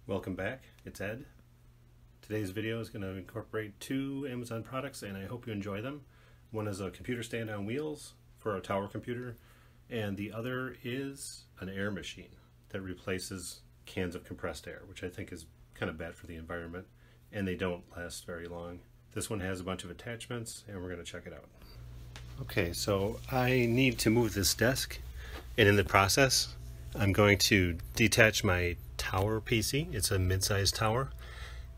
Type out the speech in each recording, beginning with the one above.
Welcome back, it's Ed. Today's video is going to incorporate two Amazon products and I hope you enjoy them. One is a computer stand on wheels for a tower computer, and the other is an air machine that replaces cans of compressed air, which I think is kind of bad for the environment, and they don't last very long. This one has a bunch of attachments and we're going to check it out. Okay, so I need to move this desk, and in the process I'm going to detach my tower PC. It's a mid-sized tower,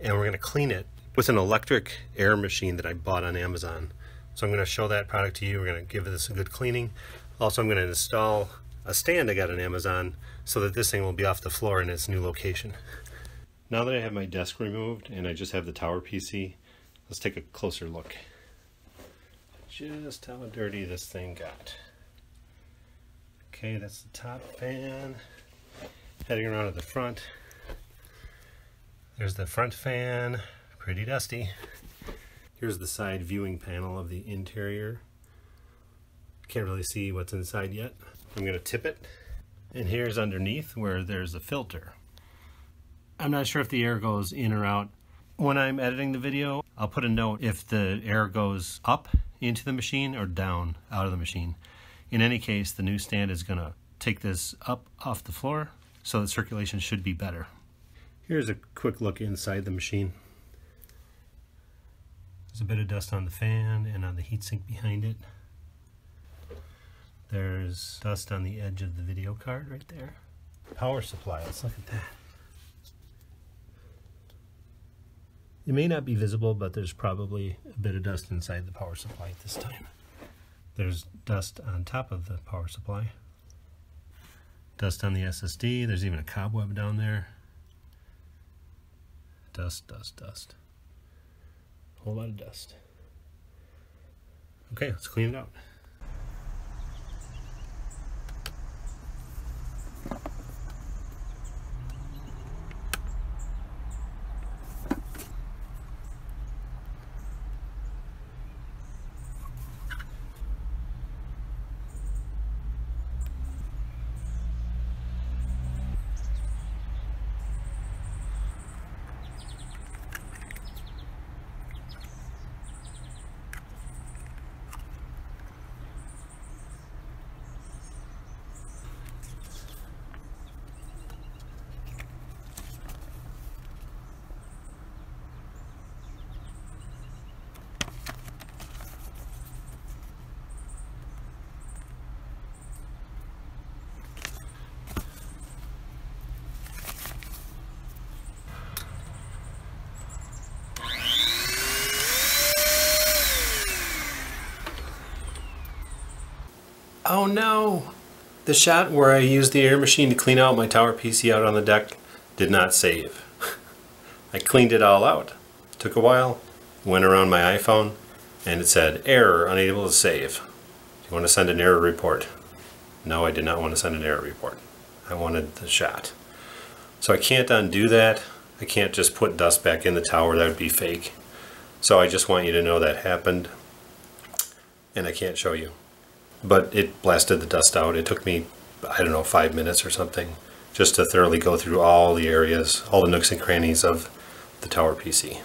and we're going to clean it with an electric air machine that I bought on Amazon. So I'm going to show that product to you. We're going to give this a good cleaning. Also, I'm going to install a stand I got on Amazon so that this thing will be off the floor in its new location. Now that I have my desk removed and I just have the tower PC, let's take a closer look. Just how dirty this thing got. Okay, that's the top fan. Heading around to the front. There's the front fan, pretty dusty. Here's the side viewing panel of the interior. Can't really see what's inside yet. I'm going to tip it. And here's underneath where there's a filter. I'm not sure if the air goes in or out. When I'm editing the video, I'll put a note if the air goes up into the machine or down out of the machine. In any case, the new stand is going to take this up off the floor, so the circulation should be better. Here's a quick look inside the machine. There's a bit of dust on the fan and on the heatsink behind it. There's dust on the edge of the video card right there. Power supply, let's look at that. It may not be visible, but there's probably a bit of dust inside the power supply at this time. There's dust on top of the power supply. Dust on the SSD. There's even a cobweb down there. Dust, dust, dust. A whole lot of dust. Okay, let's clean it out. Oh no! The shot where I used the air machine to clean out my tower PC out on the deck did not save. I cleaned it all out. It took a while, went around my iPhone, and it said, error, unable to save. Do you want to send an error report? No, I did not want to send an error report. I wanted the shot. So I can't undo that. I can't just put dust back in the tower, that would be fake. So I just want you to know that happened, and I can't show you. But it blasted the dust out. It took me, I don't know, 5 minutes or something, just to thoroughly go through all the areas, all the nooks and crannies of the tower PC.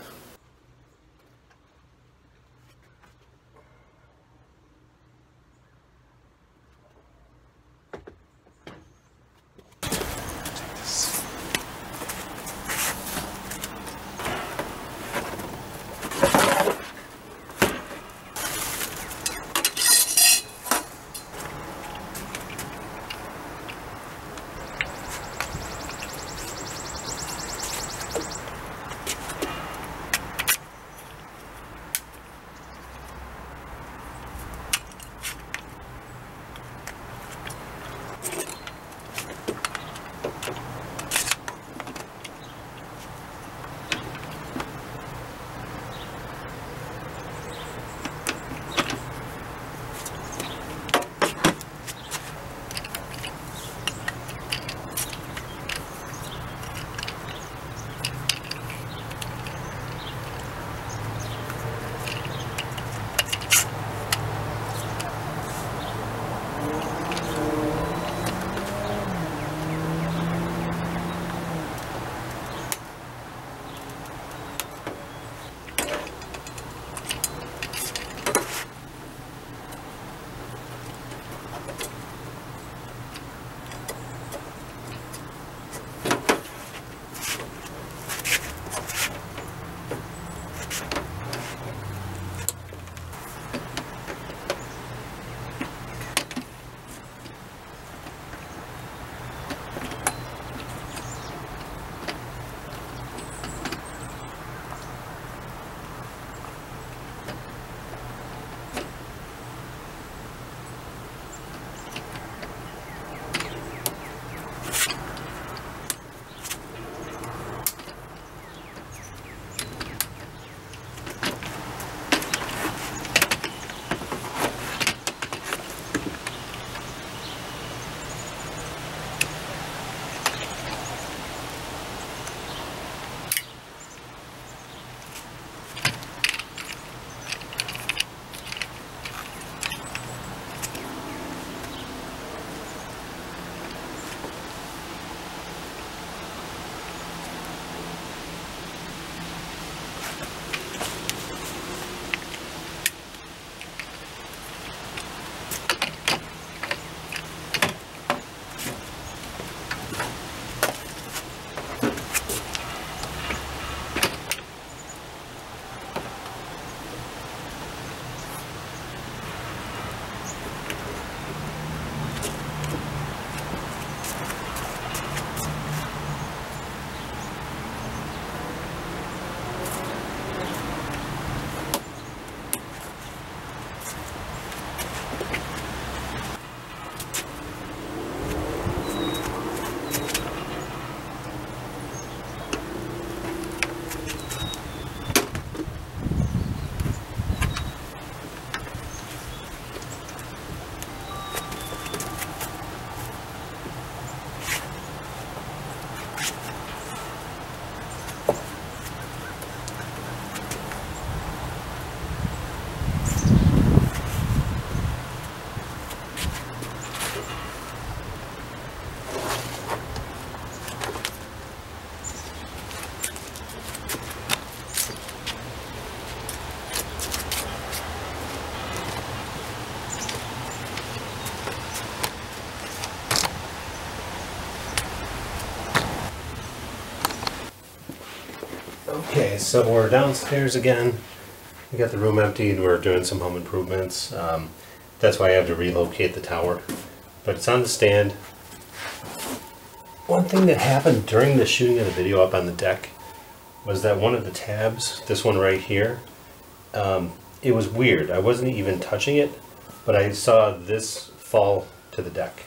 Okay, so we're downstairs again. We got the room emptied. We're doing some home improvements. That's why I have to relocate the tower. But it's on the stand. One thing that happened during the shooting of the video up on the deck was that one of the tabs, this one right here, it was weird. I wasn't even touching it, but I saw this fall to the deck.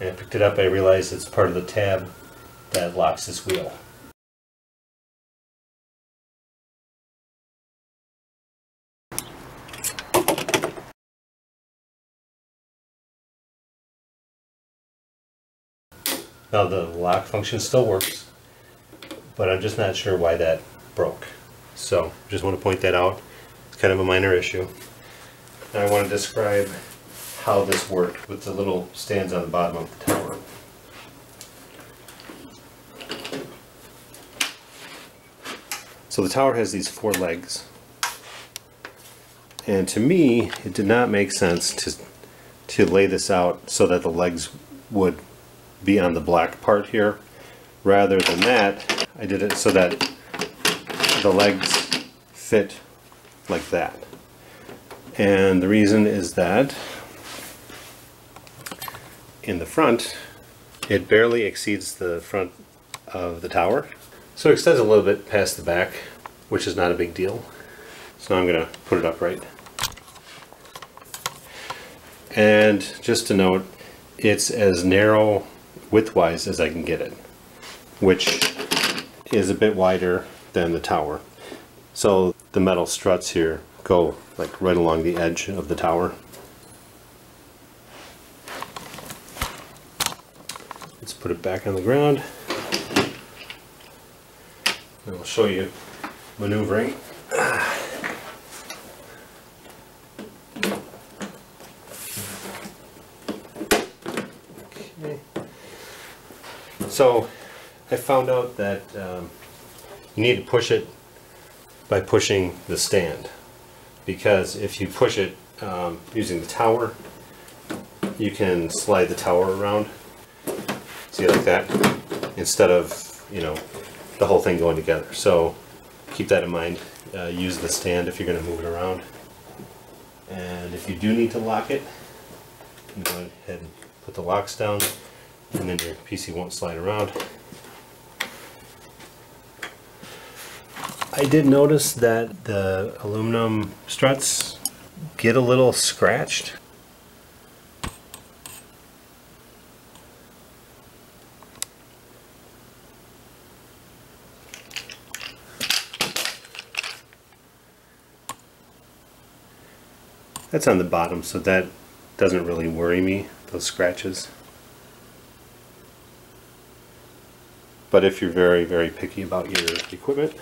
And I picked it up. I realized it's part of the tab that locks this wheel. Now the lock function still works, but I'm just not sure why that broke. So just want to point that out. It's kind of a minor issue. Now I want to describe how this worked with the little stands on the bottom of the tower. So the tower has these 4 legs. And to me, it did not make sense to lay this out so that the legs would be on the black part here. Rather than that, I did it so that the legs fit like that. And the reason is that in the front, it barely exceeds the front of the tower. So it extends a little bit past the back, which is not a big deal. So now I'm going to put it upright. And just to note, it's as narrow widthwise as I can get it, which is a bit wider than the tower. So the metal struts here go like right along the edge of the tower. Let's put it back on the ground. And I'll show you maneuvering. So I found out that you need to push it by pushing the stand, because if you push it using the tower, you can slide the tower around, see, like that, instead of, you know, the whole thing going together. So keep that in mind. Use the stand if you're going to move it around. And if you do need to lock it, you can go ahead and put the locks down, and then your PC won't slide around. I did notice that the aluminum struts get a little scratched. That's on the bottom, so that doesn't really worry me, those scratches. But if you're very, very picky about your equipment,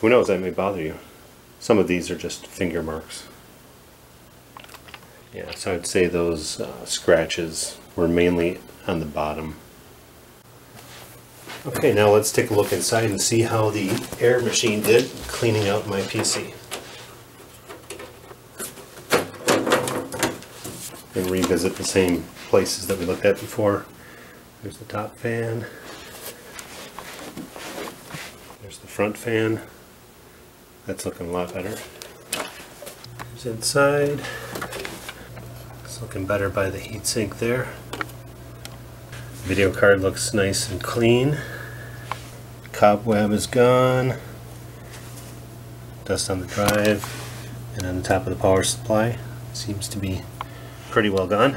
who knows, that may bother you. Some of these are just finger marks. Yeah, so I'd say those scratches were mainly on the bottom. Okay, now let's take a look inside and see how the air machine did cleaning out my PC. And revisit the same places that we looked at before. There's the top fan. There's the front fan. That's looking a lot better. There's inside. It's looking better by the heatsink there. Video card looks nice and clean. Cobweb is gone. Dust on the drive and on the top of the power supply. Seems to be pretty well gone.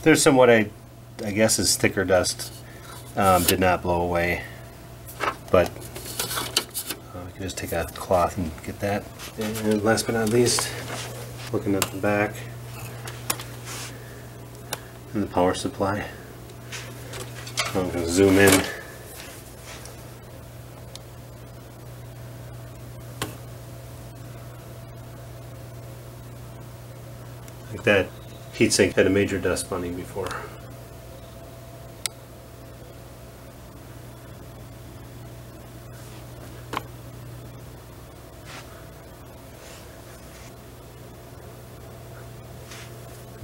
There's some what I guess is thicker dust. Did not blow away, but I can just take a cloth and get that. And last but not least, looking at the back and the power supply. I'm going to zoom in. Like that. Heatsink had a major dust bunny before.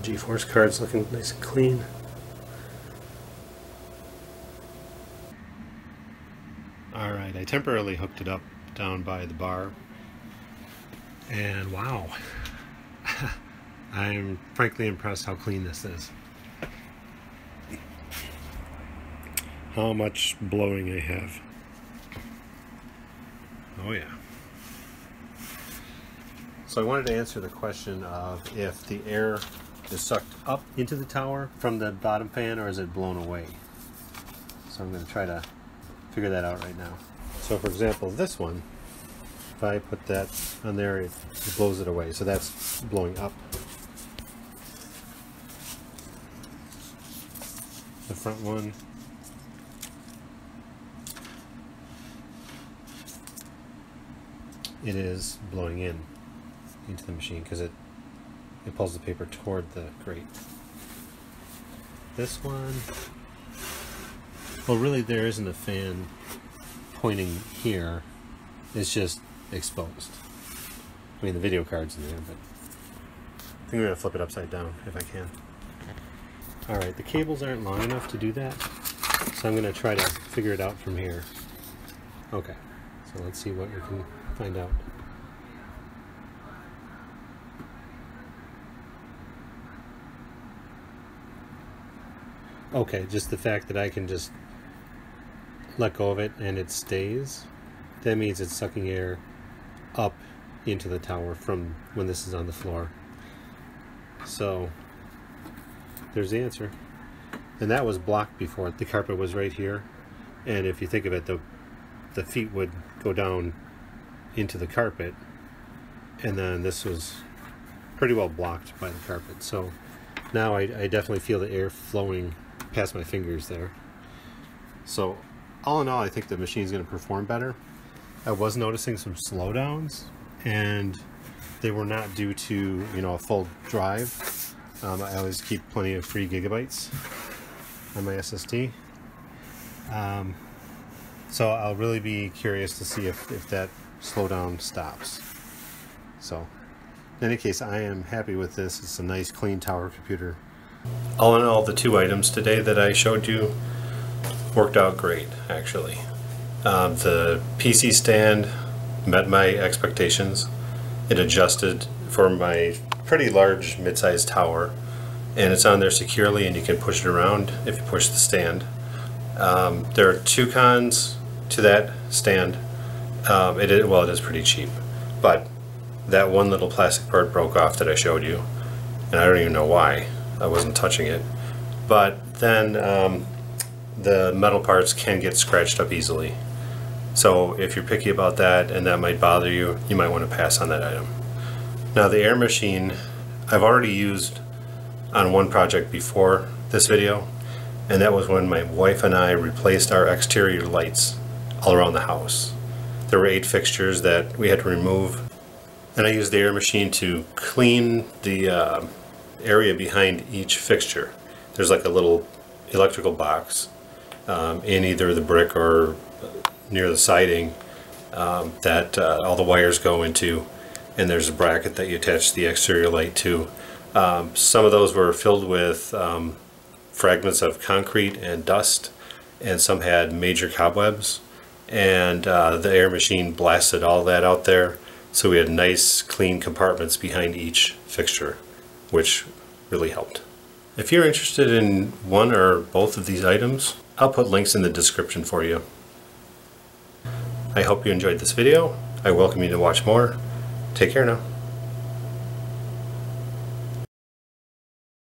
GeForce card's looking nice and clean. Alright, I temporarily hooked it up down by the bar, and wow, I'm frankly impressed how clean this is. How much blowing I have. Oh yeah. So I wanted to answer the question of if the air is sucked up into the tower from the bottom fan or is it blown away. So I'm going to try to figure that out right now. So for example, this one, if I put that on there, it blows it away. So that's blowing up. The front one, it is blowing into the machine because it pulls the paper toward the grate. This one, well, really there isn't a fan pointing here, it's just exposed. I mean, the video card's in there, but I think I'm going to flip it upside down if I can. Alright, the cables aren't long enough to do that, so I'm going to try to figure it out from here. Okay, so let's see what we can find out. Okay, just the fact that I can just let go of it and it stays, that means it's sucking air up into the tower from when this is on the floor. So there's the answer. And that was blocked before. The carpet was right here, and if you think of it, the feet would go down into the carpet, and then this was pretty well blocked by the carpet. So now I definitely feel the air flowing past my fingers there. So all in all, I think the machine's going to perform better. I was noticing some slowdowns, and they were not due to, you know, a full drive. I always keep plenty of free gigabytes on my SSD. So I'll really be curious to see if that slowdown stops. So in any case, I am happy with this. It's a nice clean tower computer. All in all, the two items today that I showed you worked out great, actually. The PC stand met my expectations. It adjusted for my pretty large mid-sized tower, and it's on there securely, and you can push it around if you push the stand. There are two cons to that stand. It is pretty cheap, but that one little plastic part broke off that I showed you, and I don't even know why. I wasn't touching it. But then the metal parts can get scratched up easily. So if you're picky about that and that might bother you, you might want to pass on that item. Now the air machine I've already used on one project before this video, and that was when my wife and I replaced our exterior lights all around the house. There were 8 fixtures that we had to remove, and I used the air machine to clean the area behind each fixture. There's like a little electrical box in either the brick or near the siding that all the wires go into, and there's a bracket that you attach the exterior light to. Some of those were filled with fragments of concrete and dust, and some had major cobwebs, and the air machine blasted all that out there, so we had nice clean compartments behind each fixture, which really helped. If you're interested in one or both of these items, I'll put links in the description for you. I hope you enjoyed this video. I welcome you to watch more. Take care now.